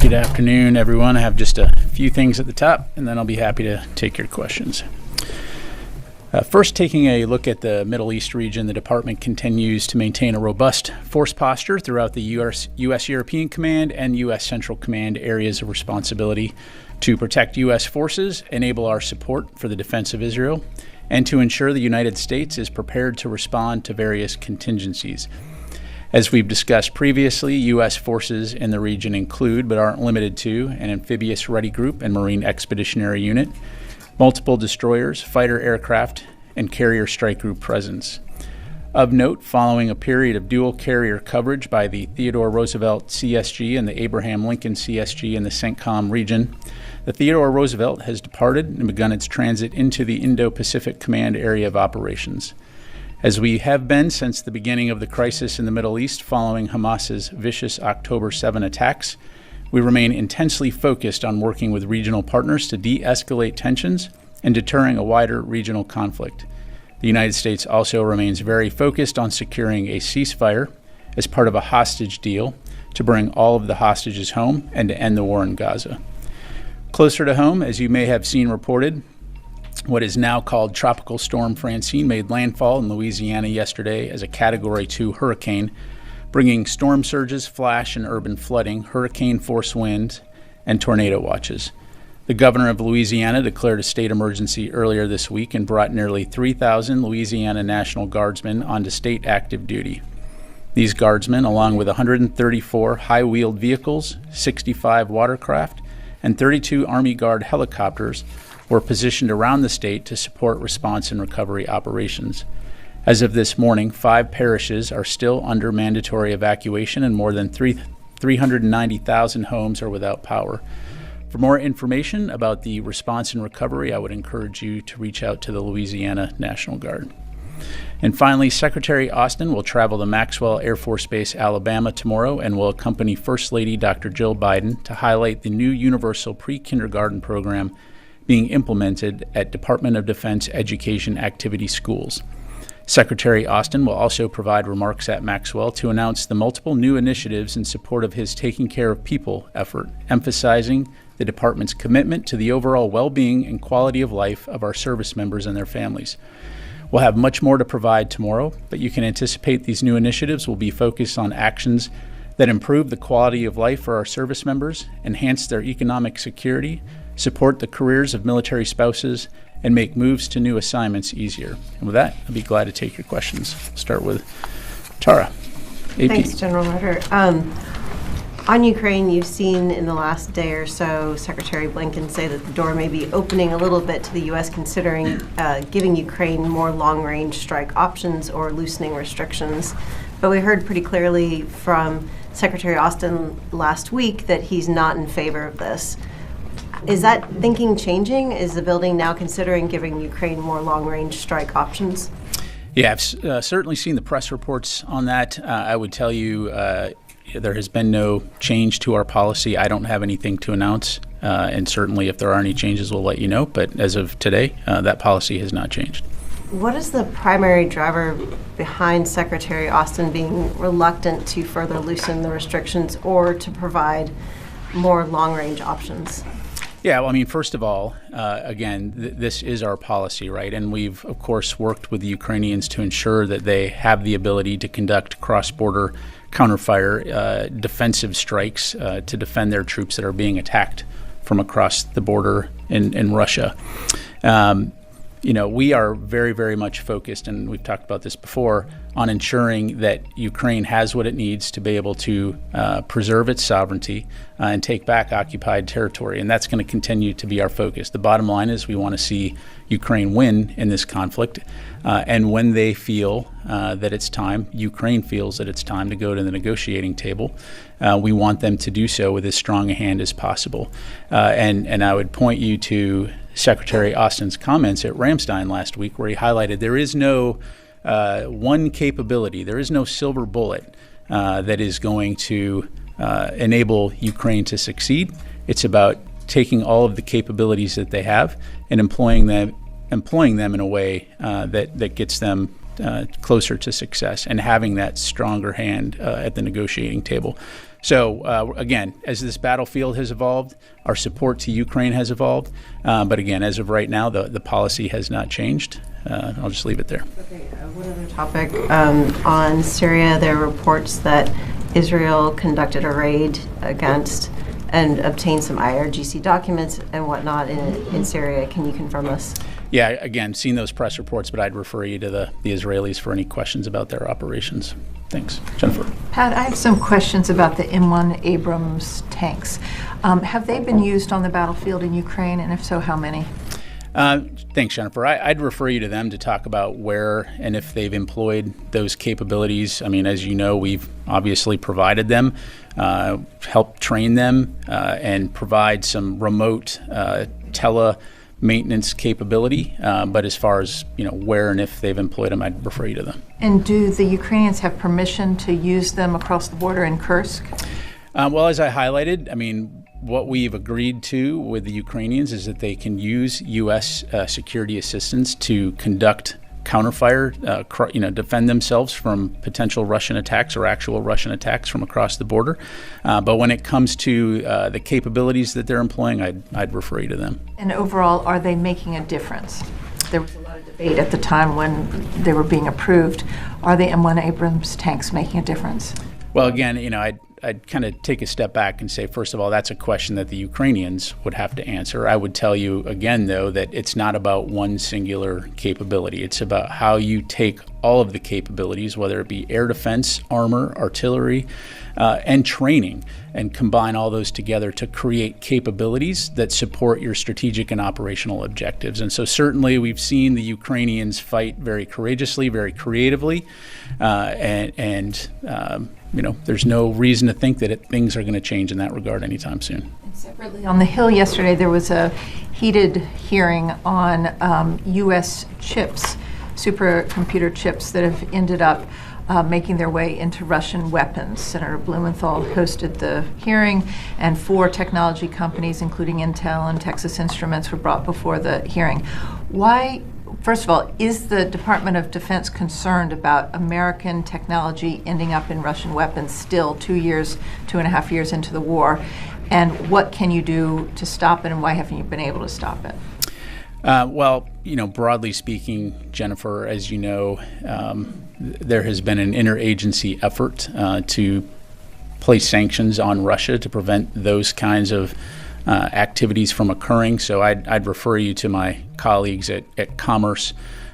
Good afternoon, everyone. I have just a few things at the top, and then I'll be happy to take your questions. First, taking a look at the Middle East region, the department continues to maintain a robust force posture throughout the U.S. European Command and U.S. Central Command areas of responsibility to protect U.S. forces, enable our support for the defense of Israel, and to ensure the United States is prepared to respond to various contingencies. As we've discussed previously, U.S. forces in the region include, but aren't limited to, an amphibious ready group and Marine Expeditionary Unit, multiple destroyers, fighter aircraft, and carrier strike group presence. Of note, following a period of dual carrier coverage by the Theodore Roosevelt CSG and the Abraham Lincoln CSG in the CENTCOM region, the Theodore Roosevelt has departed and begun its transit into the Indo Pacific Command area of operations. As we have been since the beginning of the crisis in the Middle East following Hamas's vicious October 7 attacks, we remain intensely focused on working with regional partners to de-escalate tensions and deterring a wider regional conflict. The United States also remains very focused on securing a ceasefire as part of a hostage deal to bring all of the hostages home and to end the war in Gaza. Closer to home, as you may have seen reported, what is now called Tropical Storm Francine made landfall in Louisiana yesterday as a Category 2 hurricane, bringing storm surges, flash and urban flooding, hurricane-force winds, and tornado watches. The governor of Louisiana declared a state emergency earlier this week and brought nearly 3,000 Louisiana National Guardsmen onto state active duty. These guardsmen, along with 134 high-wheeled vehicles, 65 watercraft, and 32 Army Guard helicopters, were positioned around the state to support response and recovery operations. As of this morning, 5 parishes are still under mandatory evacuation and more than 390,000 homes are without power. For more information about the response and recovery, I would encourage you to reach out to the Louisiana National Guard. And finally, Secretary Austin will travel to Maxwell Air Force Base, Alabama tomorrow and will accompany First Lady Dr. Jill Biden to highlight the new universal pre-kindergarten program being implemented at Department of Defense education activity schools. Secretary Austin will also provide remarks at Maxwell to announce the multiple new initiatives in support of his Taking Care of People effort, emphasizing the department's commitment to the overall well-being and quality of life of our service members and their families. We'll have much more to provide tomorrow, but you can anticipate these new initiatives will be focused on actions that improve the quality of life for our service members, enhance their economic security, support the careers of military spouses, and make moves to new assignments easier. And with that, I'd be glad to take your questions. I'll start with Tara, AP. Thanks, General Ryder. On Ukraine, you've seen in the last day or so Secretary Blinken say that the door may be opening a little bit to the U.S. considering giving Ukraine more long-range strike options or loosening restrictions. But we heard pretty clearly from Secretary Austin last week that he's not in favor of this. Is that thinking changing? Is the building now considering giving Ukraine more long-range strike options? Yeah, I've certainly seen the press reports on that. I would tell you there has been no change to our policy. I don't have anything to announce, and certainly if there are any changes, we'll let you know. But as of today, that policy has not changed. What is the primary driver behind Secretary Austin being reluctant to further loosen the restrictions or to provide more long-range options? Yeah, well, I mean, first of all, again, this is our policy, right? And we've, of course, worked with the Ukrainians to ensure that they have the ability to conduct cross-border counterfire defensive strikes to defend their troops that are being attacked from across the border in Russia. We are very, very much focused, and we've talked about this before, on ensuring that Ukraine has what it needs to be able to preserve its sovereignty and take back occupied territory. And that's going to continue to be our focus. The bottom line is we want to see Ukraine win in this conflict. And when they feel that it's time, Ukraine feels that it's time to go to the negotiating table, we want them to do so with as strong a hand as possible. And I would point you to Secretary Austin's comments at Ramstein last week, where he highlighted there is no one capability, there is no silver bullet that is going to enable Ukraine to succeed. It's about taking all of the capabilities that they have and employing them in a way that gets them closer to success and having that stronger hand at the negotiating table. So again, as this battlefield has evolved, our support to Ukraine has evolved. But again, as of right now, the policy has not changed. I'll just leave it there. Okay, one other topic. On Syria, there are reports that Israel conducted a raid against and obtained some IRGC documents and whatnot in Syria. Can you confirm this? Yeah, again, seen those press reports, but I'd refer you to the Israelis for any questions about their operations. Thanks. Jennifer. Pat, I have some questions about the M1 Abrams tanks. Have they been used on the battlefield in Ukraine, and if so, how many? Thanks, Jennifer. I'd refer you to them to talk about where and if they've employed those capabilities. I mean, as you know, we've obviously provided them, helped train them, and provide some remote maintenance capability. But as far as where and if they've employed them, I'd refer you to them. And do the Ukrainians have permission to use them across the border in Kursk? Well, as I highlighted, I mean, what we've agreed to with the Ukrainians is that they can use U.S. security assistance to conduct counterfire, defend themselves from potential Russian attacks or actual Russian attacks from across the border. But when it comes to the capabilities that they're employing, I'd refer you to them. And overall, are they making a difference? There was a lot of debate at the time when they were being approved. Are the M1 Abrams tanks making a difference? Well, again, I'd kind of take a step back and say, first of all, that's a question that the Ukrainians would have to answer. I would tell you again, though, that it's not about one singular capability. It's about how you take all of the capabilities, whether it be air defense, armor, artillery, and training, and combine all those together to create capabilities that support your strategic and operational objectives. And so certainly we've seen the Ukrainians fight very courageously, very creatively, there's no reason to think that things are going to change in that regard anytime soon. And separately, on the Hill yesterday, there was a heated hearing on U.S. chips, supercomputer chips that have ended up making their way into Russian weapons. Senator Blumenthal hosted the hearing, and 4 technology companies, including Intel and Texas Instruments, were brought before the hearing. Why? First of all, is the Department of Defense concerned about American technology ending up in Russian weapons still 2.5 years into the war? And what can you do to stop it, and why haven't you been able to stop it? Well, broadly speaking, Jennifer, as you know, there has been an interagency effort to place sanctions on Russia to prevent those kinds of activities from occurring. So I'd refer you to my colleagues at Commerce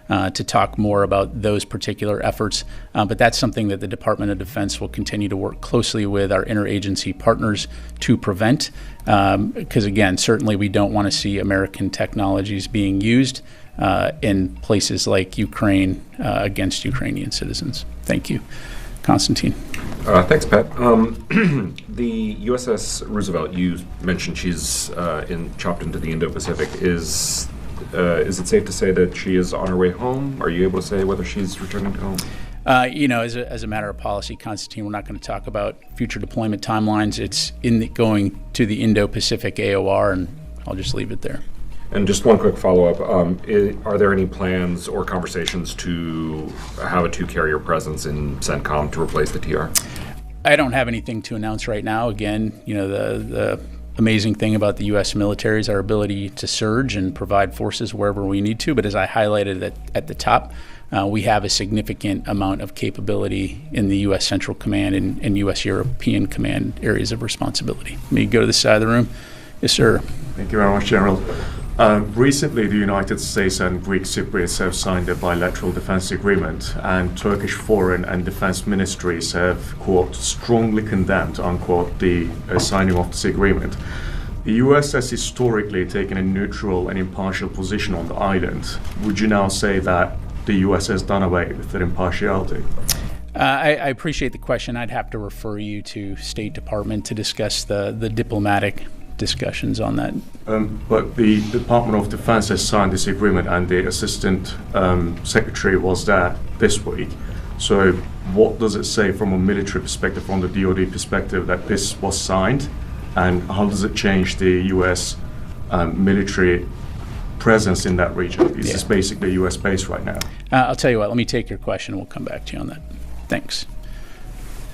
to talk more about those particular efforts. But that's something that the Department of Defense will continue to work closely with our interagency partners to prevent. Because again, certainly we don't want to see American technologies being used in places like Ukraine against Ukrainian citizens. Thank you. Constantine. Thanks, Pat. The USS Roosevelt, you mentioned she's chopped into the Indo Pacific. Is it safe to say that she is on her way home? Are you able to say whether she's returning home? As a matter of policy, Constantine, we're not going to talk about future deployment timelines. It's going to the Indo Pacific AOR, and I'll just leave it there. And just one quick follow-up. Are there any plans or conversations to have a 2-carrier presence in CENTCOM to replace the TR? I don't have anything to announce right now. Again, the amazing thing about the U.S. military is our ability to surge and provide forces wherever we need to. But as I highlighted at the top, we have a significant amount of capability in the U.S. Central Command and U.S. European Command areas of responsibility. Let me go to this side of the room. Yes, sir. Thank you very much, General. Recently, the United States and Greek Cypriots have signed a bilateral defense agreement, and Turkish foreign and defense ministries have, quote, strongly condemned, unquote, the signing of this agreement. The US has historically taken a neutral and impartial position on the island. Would you now say that the US has done away with their impartiality? I appreciate the question. I'd have to refer you to State Department to discuss the diplomatic discussions on that. But the Department of Defense has signed this agreement, and the Assistant Secretary was there this week. So what does it say from a military perspective, from the DoD perspective, that this was signed? And how does it change the U.S. military presence in that region. It's Yeah. just basically US base right now. I'll tell you what, let me take your question and we'll come back to you on that. Thanks.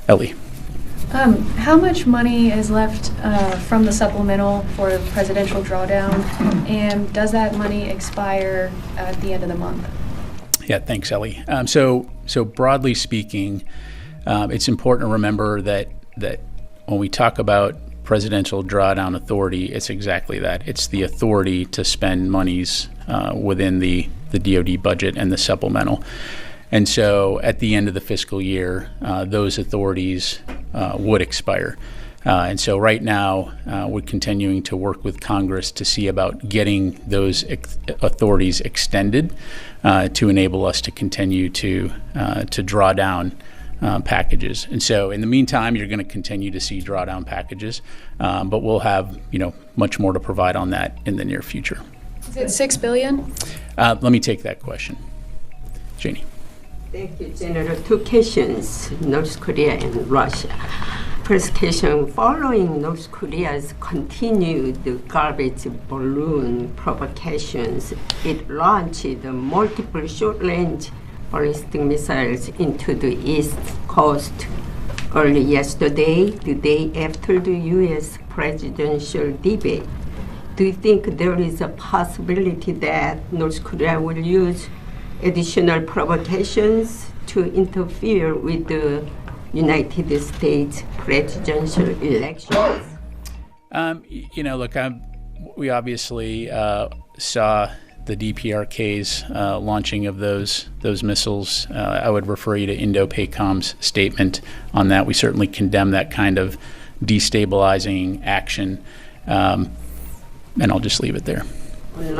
Ellie. How much money is left from the supplemental for the presidential drawdown, and does that money expire at the end of the month? Yeah, thanks, Ellie. So broadly speaking, it's important to remember that when we talk about presidential drawdown authority, it's exactly that. It's the authority to spend monies within the DoD budget and the supplemental. And so at the end of the fiscal year, those authorities would expire. And so right now, we're continuing to work with Congress to see about getting those authorities extended to enable us to continue to draw down packages. And so in the meantime, you're going to continue to see drawdown packages, but we'll have much more to provide on that in the near future. Is it $6 billion? Let me take that question. Janie. Thank you, General. Two questions, North Korea and Russia. First question, following North Korea's continued garbage balloon provocations, it launched multiple short-range ballistic missiles into the East Coast early yesterday, the day after the U.S. presidential debate. Do you think there is a possibility that North Korea will use additional provocations to interfere with the United States presidential elections? Look, we obviously saw the DPRK's launching of those missiles. I would refer you to Indo Pacom's statement on that. We certainly condemn that kind of destabilizing action, and I'll just leave it there. On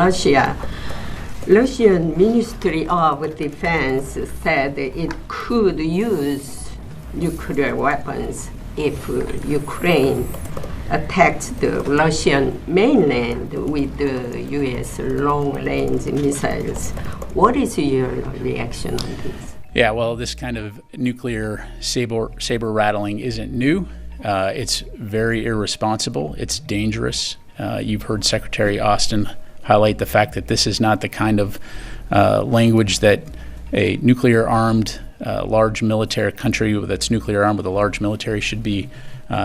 Russian Ministry of Defense said it could use nuclear weapons if Ukraine attacked the Russian mainland with the U.S. long-range missiles. What is your reaction on this? Yeah, well, this kind of nuclear saber rattling isn't new. It's very irresponsible. It's dangerous. You've heard Secretary Austin highlight the fact that this is not the kind of language that a nuclear-armed, large military country that's nuclear-armed with a large military should be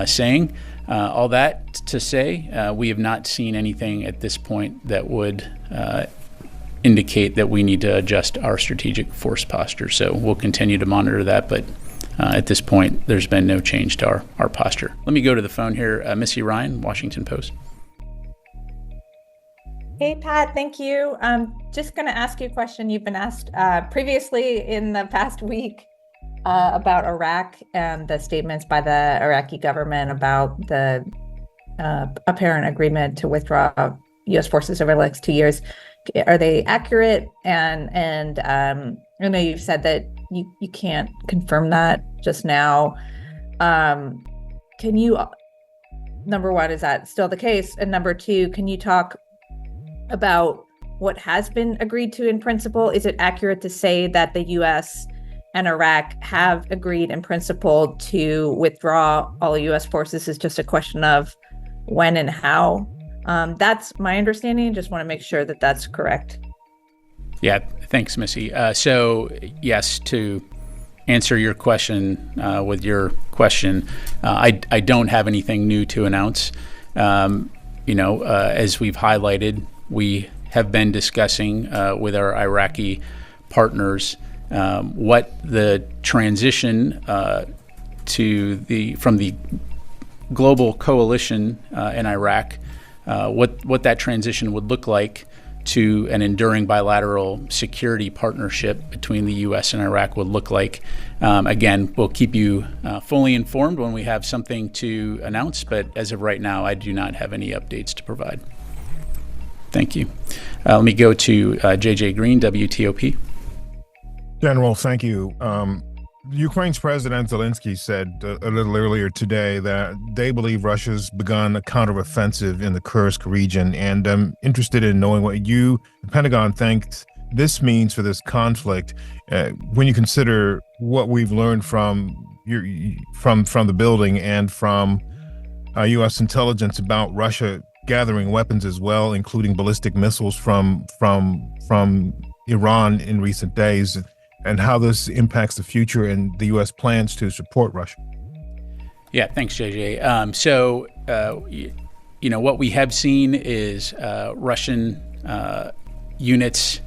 saying. All that to say, we have not seen anything at this point that would indicate that we need to adjust our strategic force posture. So we'll continue to monitor that, but at this point, there's been no change to our posture. Let me go to the phone here. Missy Ryan, Washington Post. Hey, Pat, thank you. Just going to ask you a question you've been asked previously in the past week about Iraq and the statements by the Iraqi government about the apparent agreement to withdraw U.S. forces over the next 2 years. Are they accurate? And I know you've said that you can't confirm that just now. Can you, number one, is that still the case? And number two, can you talk about what has been agreed to in principle? Is it accurate to say that the U.S. and Iraq have agreed in principle to withdraw all U.S. forces? Is just a question of when and how? That's my understanding. Just want to make sure that that's correct. Yeah, thanks, Missy. So yes, to answer your question with your question, I don't have anything new to announce. As we've highlighted, we have been discussing with our Iraqi partners what the transition from the global coalition in Iraq, what that transition would look like to an enduring bilateral security partnership between the U.S. and Iraq would look like. Again, we'll keep you fully informed when we have something to announce, but as of right now, I do not have any updates to provide. Thank you. Let me go to JJ Green, WTOP. General, thank you. Ukraine's President Zelensky said a little earlier today that they believe Russia's begun a counteroffensive in the Kursk region, and I'm interested in knowing what the Pentagon, thinks this means for this conflict when you consider what we've learned from the building and from U.S. intelligence about Russia gathering weapons as well, including ballistic missiles from Iran in recent days, and how this impacts the future and the U.S. plans to support Russia. Yeah, thanks, JJ. What we have seen is Russian units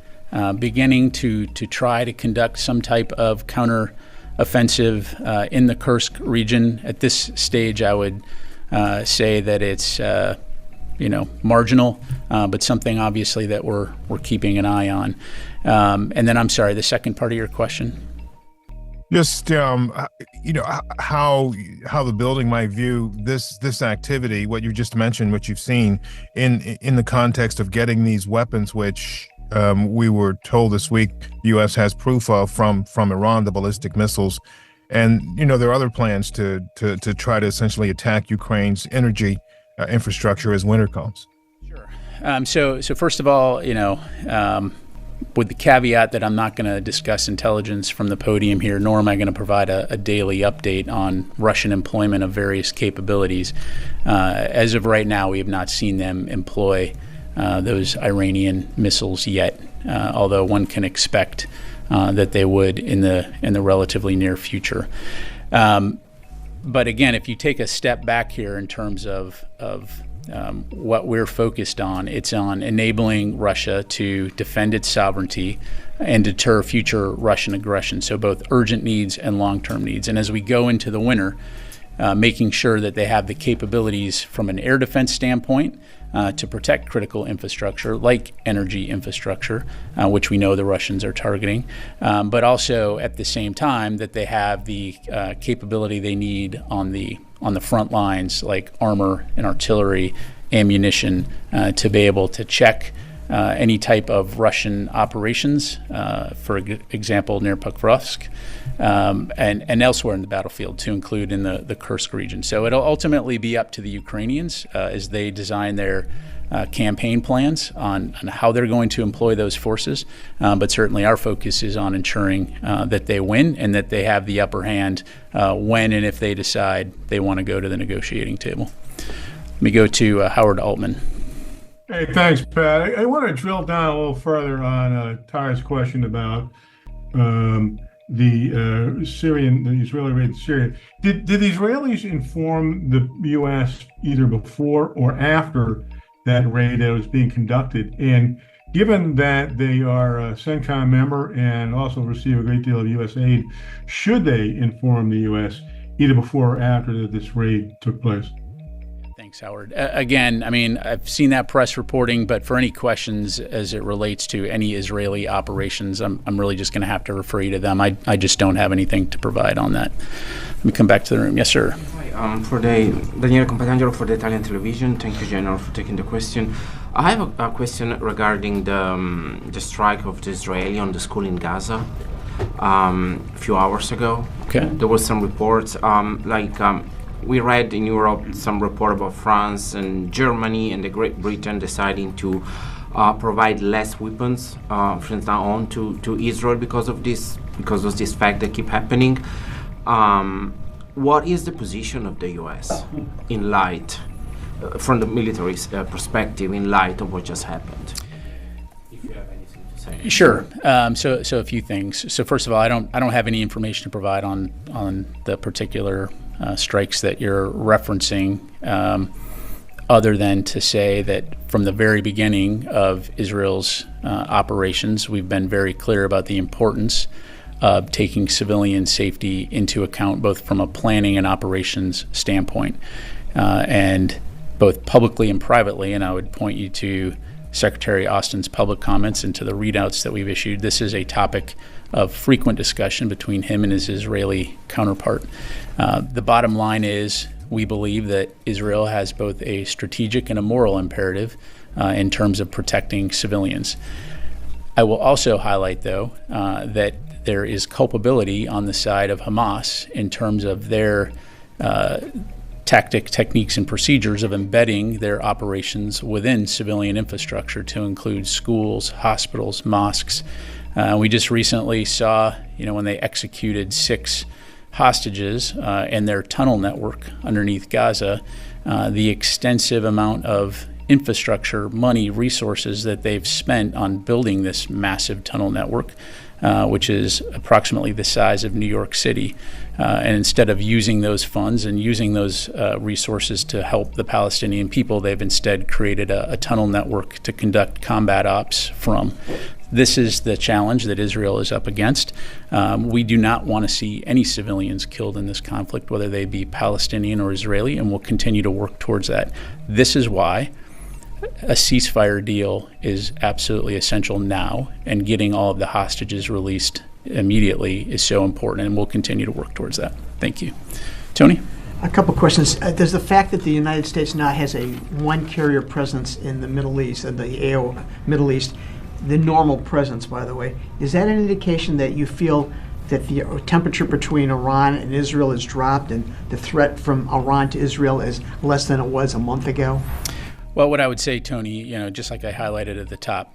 beginning to try to conduct some type of counter-offensive in the Kursk region. At this stage, I would say that it's marginal, but something obviously that we're keeping an eye on. And then, I'm sorry, the second part of your question. Just how the building might view this activity, what you just mentioned, what you've seen in the context of getting these weapons, which we were told this week the U.S. has proof of from Iran, the ballistic missiles, and there are other plans to try to essentially attack Ukraine's energy infrastructure as winter comes. Sure. So first of all, with the caveat that I'm not going to discuss intelligence from the podium here, nor am I going to provide a daily update on Russian employment of various capabilities. As of right now, we have not seen them employ those Iranian missiles yet, although one can expect that they would in the relatively near future. But again, if you take a step back here in terms of what we're focused on, it's on enabling Russia to defend its sovereignty and deter future Russian aggression. So both urgent needs and long-term needs. And as we go into the winter, making sure that they have the capabilities from an air defense standpoint to protect critical infrastructure like energy infrastructure, which we know the Russians are targeting, but also at the same time that they have the capability they need on the front lines like armor and artillery, ammunition, to be able to check any type of Russian operations, for example, near Pokrovsk, and elsewhere in the battlefield, to include in the Kursk region. So it'll ultimately be up to the Ukrainians as they design their campaign plans on how they're going to employ those forces. But certainly our focus is on ensuring that they win and that they have the upper hand when and if they decide they want to go to the negotiating table. Let me go to Howard Altman. Hey, thanks, Pat. I want to drill down a little further on Ty's question about the Israeli raid in Syria. Did the Israelis inform the U.S. either before or after that raid that was being conducted? And given that they are a CENTCOM member and also receive a great deal of U.S. aid, should they inform the U.S. either before or after this raid took place? Thanks, Howard. Again, I mean, I've seen that press reporting, but for any questions as it relates to any Israeli operations, I'm really just going to have to refer you to them. I just don't have anything to provide on that. Let me come back to the room. Yes, sir. Hi, for Daniele Compagangelo for the Italian television. Thank you, General, for taking the question. I have a question regarding the strike of the Israeli on the school in Gaza a few hours ago. Okay. There was some reports, we read in Europe some report about France and Germany and the Great Britain deciding to provide less weapons from now on to Israel because of this fact that keep happening. What is the position of the U.S. in light, from the military perspective, in light of what just happened? If you have anything to say. Sure. So a few things. So first of all, I don't have any information to provide on the particular strikes that you're referencing, other than to say that from the very beginning of Israel's operations, we've been very clear about the importance of taking civilian safety into account, both from a planning and operations standpoint, and both publicly and privately. And I would point you to Secretary Austin's public comments and to the readouts that we've issued. This is a topic of frequent discussion between him and his Israeli counterpart. The bottom line is we believe that Israel has both a strategic and a moral imperative in terms of protecting civilians. I will also highlight, though, that there is culpability on the side of Hamas in terms of their techniques, and procedures of embedding their operations within civilian infrastructure to include schools, hospitals, mosques. We just recently saw, when they executed 6 hostages in their tunnel network underneath Gaza, the extensive amount of infrastructure, money, resources that they've spent on building this massive tunnel network, which is approximately the size of New York City. And instead of using those funds and using those resources to help the Palestinian people, they've instead created a tunnel network to conduct combat ops from. This is the challenge that Israel is up against. We do not want to see any civilians killed in this conflict, whether they be Palestinian or Israeli, and we'll continue to work towards that. This is why a ceasefire deal is absolutely essential now, and getting all of the hostages released immediately is so important, and we'll continue to work towards that. Thank you. Tony? A couple questions. Does the fact that the United States now has a one carrier presence in the Middle East, the AO Middle East, the normal presence, by the way, is that an indication that you feel that the temperature between Iran and Israel has dropped and the threat from Iran to Israel is less than it was a month ago? Well, what I would say, Tony, just like I highlighted at the top,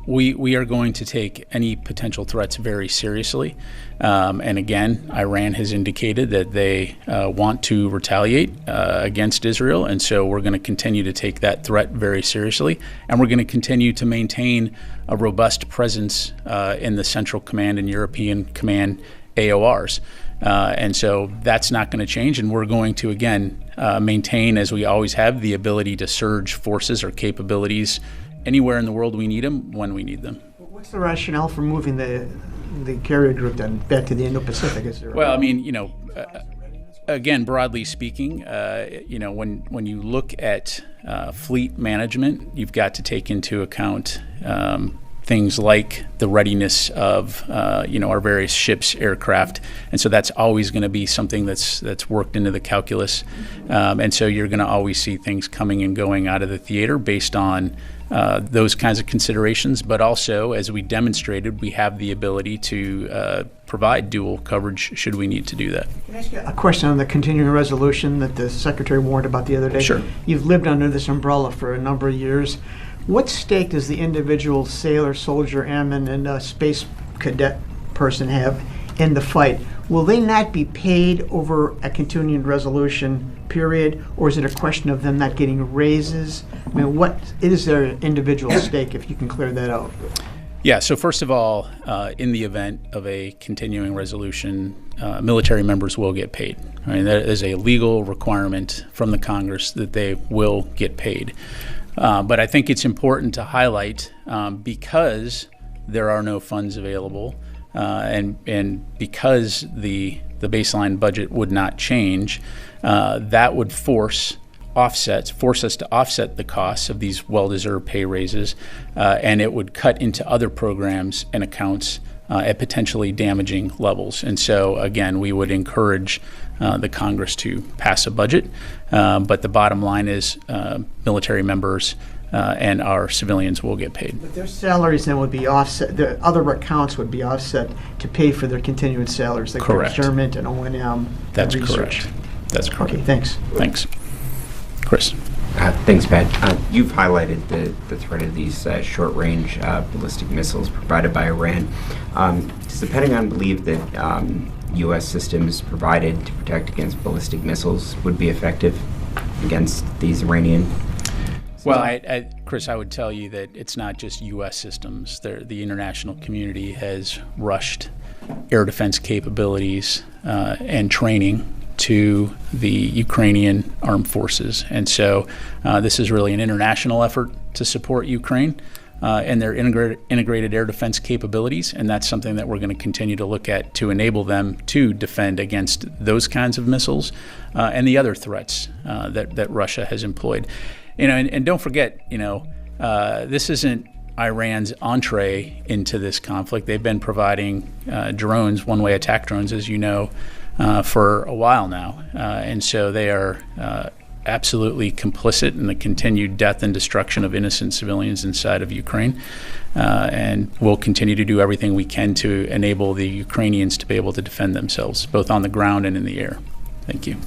we are going to take any potential threats very seriously. And again, Iran has indicated that they want to retaliate against Israel. And so we're going to continue to take that threat very seriously. And we're going to continue to maintain a robust presence in the Central Command and European Command AORs. And so that's not going to change, and we're going to, again, maintain, as we always have, the ability to surge forces or capabilities anywhere in the world we need them, when we need them. What's the rationale for moving the carrier group then back to the Indo Pacific? Well, I mean, again, broadly speaking, when you look at fleet management, you've got to take into account things like the readiness of our various ships, aircraft, and so that's always going to be something that's worked into the calculus, and so you're going to always see things coming and going out of the theater based on those kinds of considerations. But also, as we demonstrated, we have the ability to provide dual coverage should we need to do that. Can I ask you a question on the continuing resolution that the Secretary warned about the other day? Sure. You've lived under this umbrella for a number of years. What stake does the individual sailor, soldier, airman, and space cadet person have in the fight? Will they not be paid over a continuing resolution period, or is it a question of them not getting raises? I mean, what is their individual stake, if you can clear that out? Yeah, so first of all, in the event of a continuing resolution, military members will get paid. I mean, that is a legal requirement from the Congress that they will get paid. But I think it's important to highlight, because there are no funds available, and because the baseline budget would not change, that would force us to offset the costs of these well-deserved pay raises, and it would cut into other programs and accounts at potentially damaging levels. And so, again, we would encourage the Congress to pass a budget, but the bottom line is military members and our civilians will get paid. But their salaries then would be offset, the other accounts would be offset to pay for their continuing salaries, like procurement and O&M. That's research. correct. That's correct. Okay, thanks. Thanks. Chris. Thanks, Pat. You've highlighted the threat of these short-range ballistic missiles provided by Iran. Does the Pentagon believe that U.S. systems provided to protect against ballistic missiles would be effective against these Iranian systems? Well, Chris, I would tell you that it's not just U.S. systems. The international community has rushed air defense capabilities and training to the Ukrainian armed forces. And so this is really an international effort to support Ukraine and their integrated air defense capabilities. And that's something that we're going to continue to look at to enable them to defend against those kinds of missiles and the other threats that Russia has employed. And don't forget, this isn't Iran's entree into this conflict. They've been providing drones, one-way attack drones, as you know, for a while now. And so they are absolutely complicit in the continued death and destruction of innocent civilians inside of Ukraine. And we'll continue to do everything we can to enable the Ukrainians to be able to defend themselves, both on the ground and in the air. Thank you.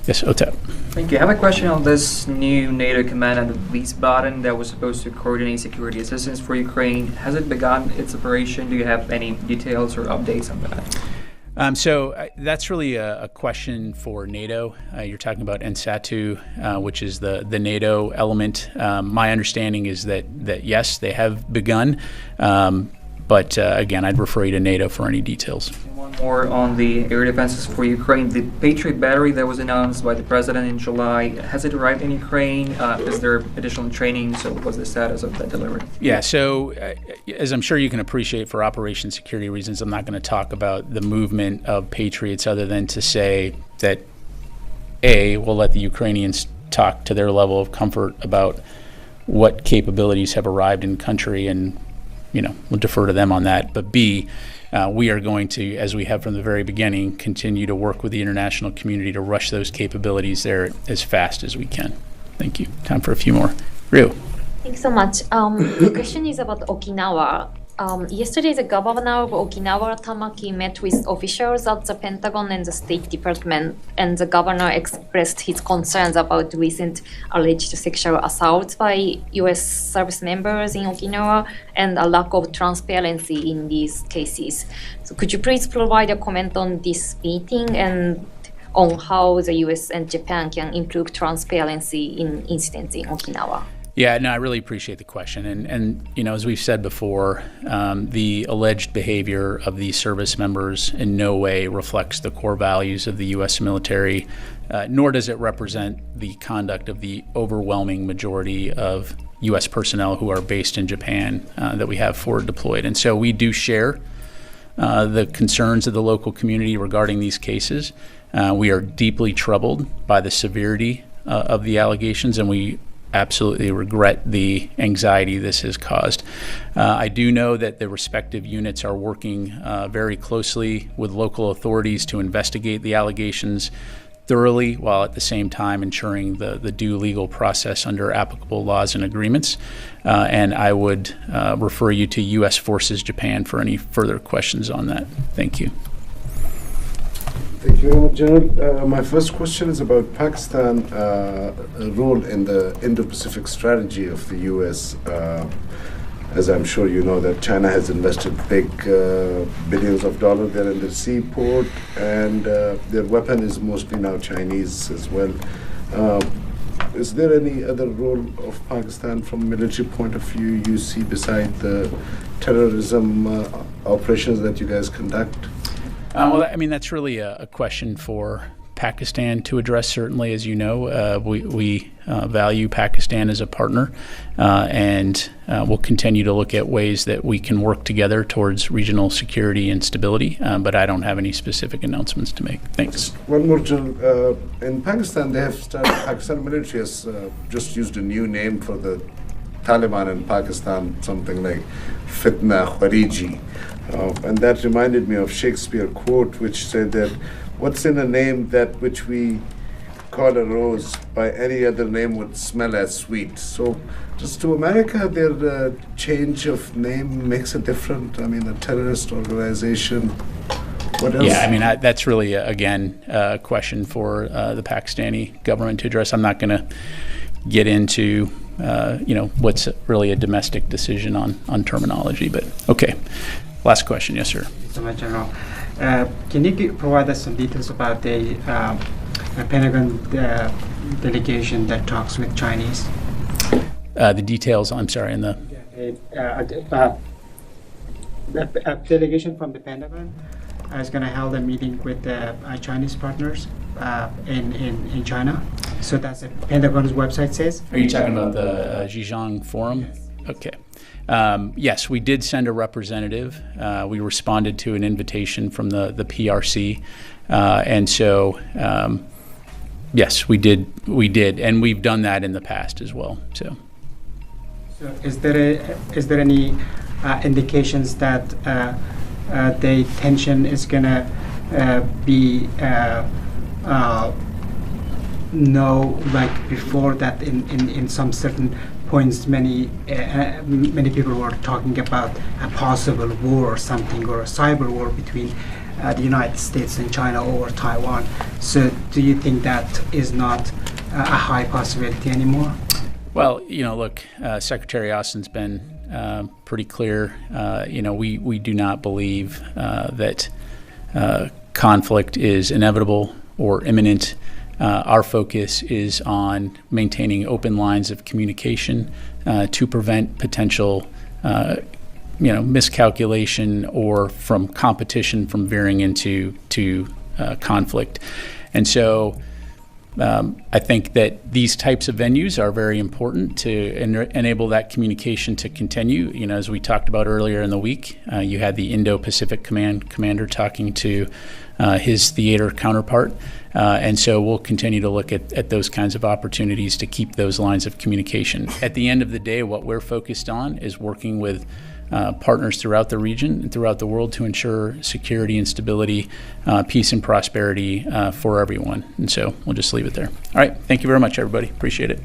Yes, Otep. Thank you. I have a question on this new NATO command and release button that was supposed to coordinate security assistance for Ukraine. Has it begun its operation? Do you have any details or updates on that? That's really a question for NATO. You're talking about NSATU, which is the NATO element. My understanding is that yes, they have begun. But again, I'd refer you to NATO for any details. One more on the air defenses for Ukraine. The Patriot battery that was announced by the president in July, has it arrived in Ukraine? Is there additional training? So what's the status of that delivery? Yeah, so as I'm sure you can appreciate, for operation security reasons, I'm not going to talk about the movement of Patriots other than to say that, A, we'll let the Ukrainians talk to their level of comfort about what capabilities have arrived in country, and we'll defer to them on that. But B, we are going to, as we have from the very beginning, continue to work with the international community to rush those capabilities there as fast as we can. Thank you. Time for a few more. Ryu. Thanks so much. The question is about Okinawa. Yesterday, the governor of Okinawa, Tamaki, met with officials at the Pentagon and the State Department, and the governor expressed his concerns about recent alleged sexual assaults by U.S. service members in Okinawa and a lack of transparency in these cases. So could you please provide a comment on this meeting and on how the U.S. and Japan can improve transparency in incidents in Okinawa? Yeah, no, I really appreciate the question. And as we've said before, the alleged behavior of these service members in no way reflects the core values of the U.S. military, nor does it represent the conduct of the overwhelming majority of U.S. personnel who are based in Japan that we have forward deployed. And so we do share the concerns of the local community regarding these cases. We are deeply troubled by the severity of the allegations, and we absolutely regret the anxiety this has caused. I do know that the respective units are working very closely with local authorities to investigate the allegations thoroughly, while at the same time ensuring the due legal process under applicable laws and agreements. And I would refer you to U.S. Forces Japan for any further questions on that. Thank you. Thank you very much, General. My first question is about Pakistan's role in the Indo Pacific strategy of the U.S. As I'm sure you know, that China has invested big billions of dollars there in the seaport, and their weapon is mostly now Chinese as well. Is there any other role of Pakistan from a military point of view you see beside the terrorism operations that you guys conduct? Well, I mean, that's really a question for Pakistan to address. Certainly, as you know, we value Pakistan as a partner, and we'll continue to look at ways that we can work together towards regional security and stability, but I don't have any specific announcements to make. Thanks. One more, General. In Pakistan, they have started, Pakistan military has just used a new name for the Taliban in Pakistan, something like Fitna Khariji. And that reminded me of Shakespeare quote, which said that, "What's in a name that which we call a rose, by any other name would smell as sweet." So just to America, their change of name makes a difference. I mean, a terrorist organization. What else? Yeah, I mean, that's really, again, a question for the Pakistani government to address. I'm not going to get into what's really a domestic decision on terminology, but okay. Last question, yes, sir. Thank you so much, General. Can you provide us some details about the Pentagon delegation that talks with Chinese? The details, I'm sorry, in the... The delegation from the Pentagon is going to hold a meeting with the Chinese partners in China. So that's what Pentagon's website says. Are you talking about the Zhejiang Forum? Yes. Okay. Yes, we did send a representative. We responded to an invitation from the PRC. And so, yes, we did. And we've done that in the past as well. So is there any indications that the tension is going to be like before that in some certain points many people were talking about a possible war or something, or a cyber war between the United States and China over Taiwan. So do you think that is not a high possibility anymore? Well, look, Secretary Austin's been pretty clear. We do not believe that conflict is inevitable or imminent, our focus is on maintaining open lines of communication to prevent potential miscalculation or from competition from veering into conflict. And so I think that these types of venues are very important to enable that communication to continue. As we talked about earlier in the week, you had the Indo Pacific commander talking to his theater counterpart. And so we'll continue to look at those kinds of opportunities to keep those lines of communication. At the end of the day, what we're focused on is working with partners throughout the region and throughout the world to ensure security and stability, peace and prosperity for everyone. And so we'll just leave it there. All right. Thank you very much, everybody. Appreciate it.